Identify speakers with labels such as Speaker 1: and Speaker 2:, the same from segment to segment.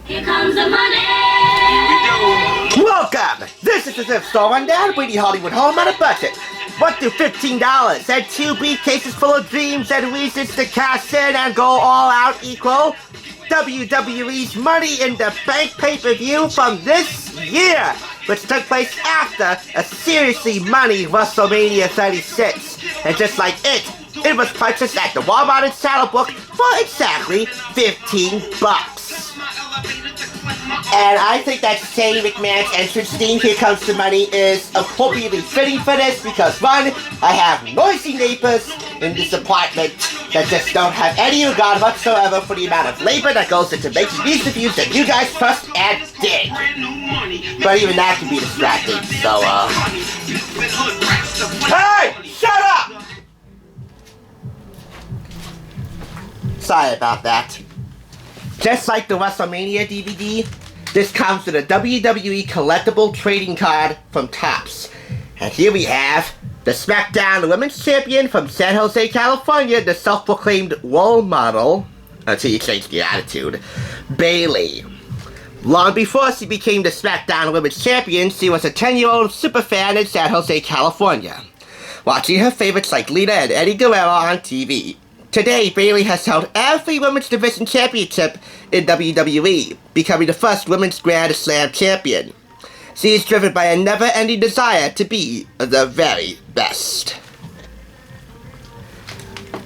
Speaker 1: Here comes the money. Here we go.
Speaker 2: Welcome! This is the Thrift Store Rundown, bringing Hollywood home on a budget. $1 to $15 and 2 briefcases full of dreams and reasons to cash in and go all out equal WWE's Money in the Bank pay-per-view from this year, which took place after a seriously money WrestleMania 36. And just like it was purchased at the Walmart and Saddlebrook for exactly $15. And I think that Shane McMahon's entrance theme, Here Comes the Money, is appropriately fitting for this because, one, I have noisy neighbors in this apartment that just don't have any regard whatsoever for the amount of labor that goes into making these reviews that you guys trust and dig. But even that can be distracting, so, Hey! Shut up! Sorry about that. Just like the WrestleMania DVD, this comes with a WWE collectible trading card from Topps. And here we have the SmackDown Women's Champion from San Jose, California, the self-proclaimed role model, until you change the attitude, Bayley. Long before she became the SmackDown Women's Champion, she was a 10-year-old superfan in San Jose, California, watching her favorites like Lita and Eddie Guerrero on TV. Today, Bayley has held every Women's Division Championship in WWE, becoming the first Women's Grand Slam Champion. She is driven by a never-ending desire to be the very best.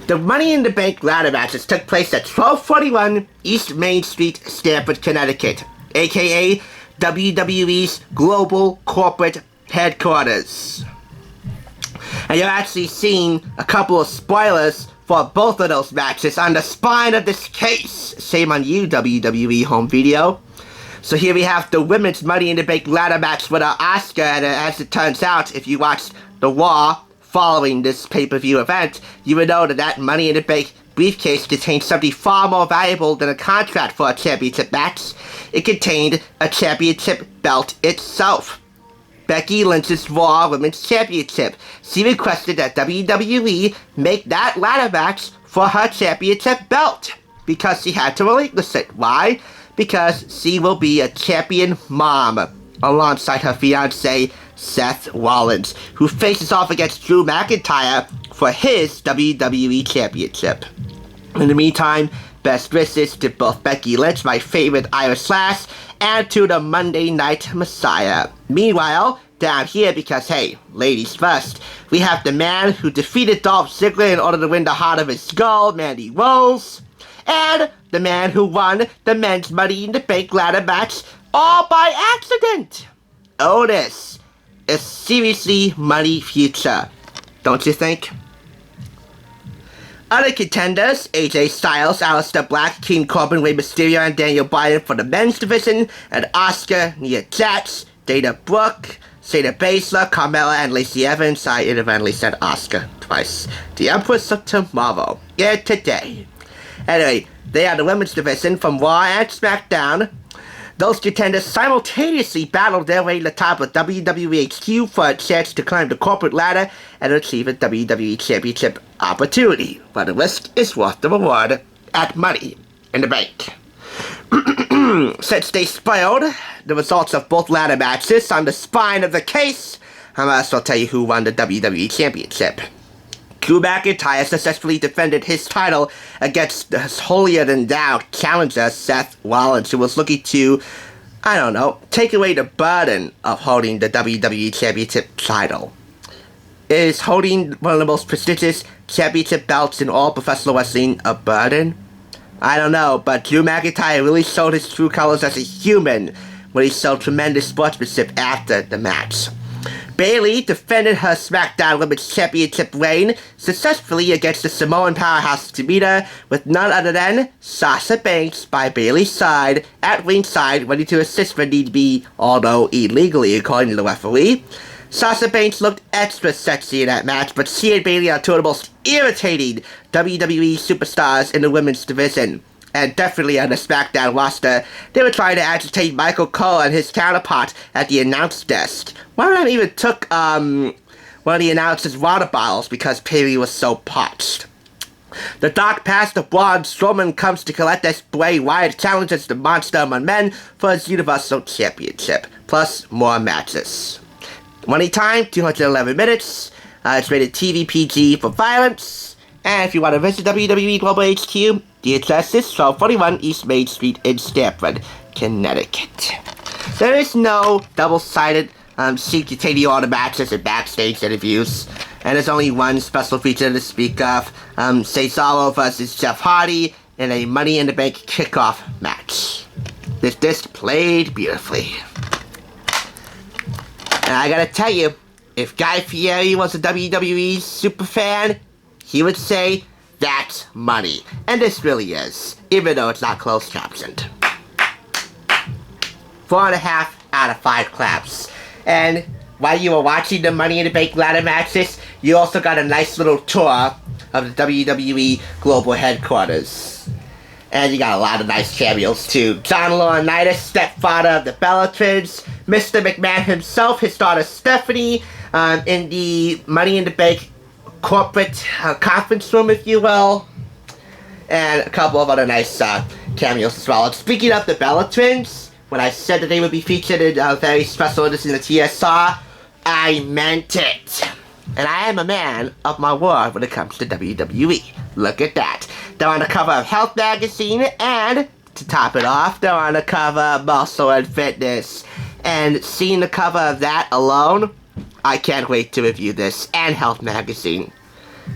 Speaker 2: The Money in the Bank ladder matches took place at 1241 East Main Street, Stamford, Connecticut, aka WWE's global corporate headquarters. And you're actually seeing a couple of spoilers for both of those matches on the spine of this case. Shame on you, WWE home video. So here we have the women's Money in the Bank ladder match with Asuka, and as it turns out, if you watched the Raw following this pay-per-view event, you would know that that Money in the Bank briefcase contained something far more valuable than a contract for a championship match. It contained a championship belt itself. Becky Lynch's Raw Women's Championship. She requested that WWE make that ladder match for her championship belt because she had to relinquish it. Why? Because she will be a champion mom alongside her fiancé Seth Rollins, who faces off against Drew McIntyre for his WWE Championship. In the meantime, best wishes to both Becky Lynch, my favorite Irish Slash, and to the Monday Night Messiah. Meanwhile, down here, because hey, ladies first, we have the man who defeated Dolph Ziggler in order to win the heart of his skull, Mandy Rose, and the man who won the men's Money in the Bank ladder match all by accident. Otis. A seriously money future, don't you think? Other contenders, AJ Styles, Aleister Black, King Corbin, Rey Mysterio, and Daniel Bryan for the men's division, and Asuka, Nia Jax, Dana Brooke, Shayna Baszler, Carmella, and Lacey Evans. I inadvertently said Asuka twice. The Empress of Tomorrow. Yeah, today. Anyway, they are the women's division from Raw and SmackDown. Those contenders simultaneously battled their way to the top of WWE HQ for a chance to climb the corporate ladder and achieve a WWE Championship opportunity. But the risk is worth the reward at Money in the Bank. Since they spoiled the results of both ladder matches on the spine of the case, I might as well tell you who won the WWE Championship. Drew McIntyre successfully defended his title against his holier-than-thou challenger Seth Rollins, who was looking to, I don't know, take away the burden of holding the WWE Championship title. Is holding one of the most prestigious championship belts in all professional wrestling a burden? I don't know, but Drew McIntyre really showed his true colors as a human when he showed tremendous sportsmanship after the match. Bayley defended her SmackDown Women's Championship reign successfully against the Samoan powerhouse Tamina with none other than Sasha Banks by Bayley's side at ringside, ready to assist when need be, although illegally according to the referee. Sasha Banks looked extra sexy in that match, but she and Bayley are two of the most irritating WWE superstars in the women's division. And definitely on the SmackDown roster, they were trying to agitate Michael Cole and his counterpart at the announce desk. One of them even took one of the announcers' water bottles because Bayley was so parched. The Dark Past of Braun Strowman comes to collect as Bray Wyatt challenges the Monster Among Men for his Universal Championship, plus more matches. Running time, 211 minutes. It's rated TV PG for violence. And if you want to visit WWE Global HQ, the address is 1241 East Main Street in Stamford, Connecticut. There is no double-sided sheet containing all the matches and backstage interviews. And there's only one special feature to speak of. Cesaro versus Jeff Hardy in a Money in the Bank kickoff match. This disc played beautifully. And I gotta tell you, if Guy Fieri was a WWE superfan, he would say, that's money. And this really is, even though it's not closed captioned. 4.5 out of 5 claps. And while you were watching the Money in the Bank ladder matches, you also got a nice little tour of the WWE Global Headquarters. And you got a lot of nice cameos too. John Laurinaitis, stepfather of the Bella Twins, Mr. McMahon himself, his daughter Stephanie, in the Money in the Bank corporate conference room, if you will. And a couple of other nice cameos as well. And speaking of the Bella Twins, when I said that they would be featured in a very special edition of TSR, I meant it. And I am a man of my word when it comes to WWE. Look at that. They're on the cover of Health Magazine, and to top it off, they're on the cover of Muscle and Fitness. And seeing the cover of that alone, I can't wait to review this and Health Magazine.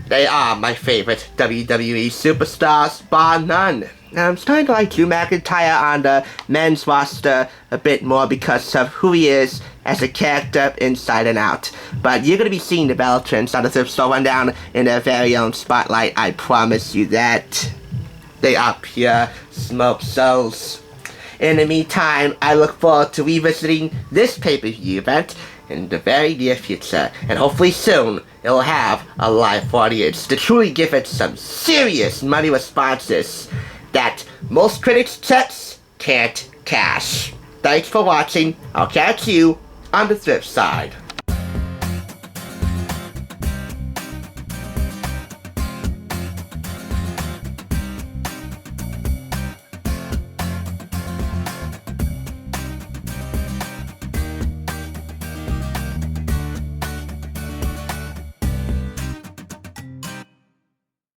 Speaker 2: They are my favorite WWE superstars, bar none. Now, I'm starting to like Drew McIntyre on the men's roster a bit more because of who he is as a character inside and out. But you're going to be seeing the Bella Twins on the Thrift Store Rundown in their very own spotlight, I promise you that. They are pure smoke souls. In the meantime, I look forward to revisiting this pay-per-view event in the very near future. And hopefully soon, it'll have a live audience to truly give it some serious money responses that most critics' checks can't cash. Thanks for watching. I'll catch you on the thrift side.